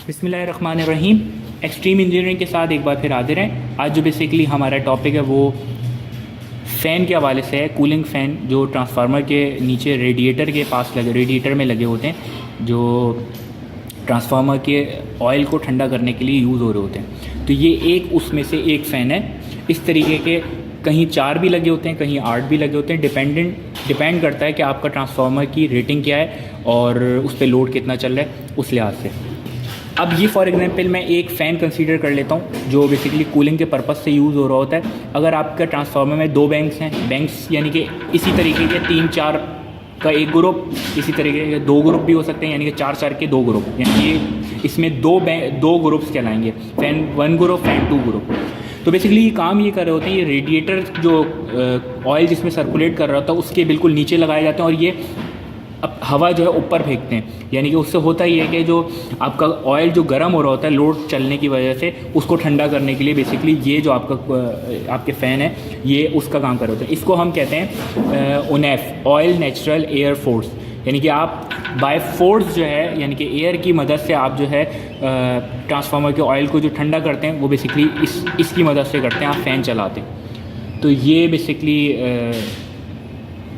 बिस्मिल्लाहिर्रहमानिर्रहीम। Extreme engineering के साथ एक बार फिर हाजिर हैं। आज जो बेसिकली हमारा टॉपिक है वो फ़ैन के हवाले से है। कूलिंग फ़ैन जो ट्रांसफार्मर के नीचे रेडिएटर में लगे होते हैं, जो ट्रांसफार्मर के ऑयल को ठंडा करने के लिए यूज़ हो रहे होते हैं। तो ये एक उसमें से एक फ़ैन है। इस तरीके के कहीं 4 भी लगे होते हैं, कहीं 8 भी लगे होते हैं। डिपेंड करता है कि आपका ट्रांसफार्मर की रेटिंग क्या है और उस पर लोड कितना चल रहा है उस लिहाज से। अब ये फॉर एग्जांपल मैं एक फ़ैन कंसीडर कर लेता हूँ जो बेसिकली कूलिंग के पर्पस से यूज़ हो रहा होता है। अगर आपका ट्रांसफार्मर में 2 बैंक्स हैं, बैंक्स यानी कि इसी तरीके के 3-4 का एक ग्रुप, इसी तरीके के 2 ग्रुप भी हो सकते हैं, यानी कि 4-4 के 2 ग्रुप, यानी कि इसमें 2 ग्रुप्स कहलाएंगे, फ़ैन 1 ग्रुप, फ़ैन 2 ग्रुप। तो बेसिकली ये काम ये कर रहे होते हैं, ये रेडिएटर जो ऑयल जिसमें सर्कुलेट कर रहा होता है उसके बिल्कुल नीचे लगाए जाते हैं और ये अब हवा जो है ऊपर फेंकते हैं। यानी कि उससे होता ही है कि जो आपका ऑयल जो गर्म हो रहा होता है लोड चलने की वजह से, उसको ठंडा करने के लिए बेसिकली ये जो आपके फ़ैन है ये उसका काम कर रहे होते हैं। इसको हम कहते हैं ओनेफ, ऑयल नेचुरल एयर फोर्स। यानी कि आप बाय फोर्स जो है, यानी कि एयर की मदद से आप जो है ट्रांसफार्मर के ऑयल को जो ठंडा करते हैं वो बेसिकली इसकी मदद से करते हैं, आप फ़ैन चलाते हैं। तो ये बेसिकली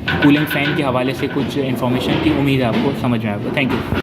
कूलिंग फ़ैन के हवाले से कुछ इन्फॉर्मेशन थी। उम्मीद है आपको समझ में आएगा। Thank you.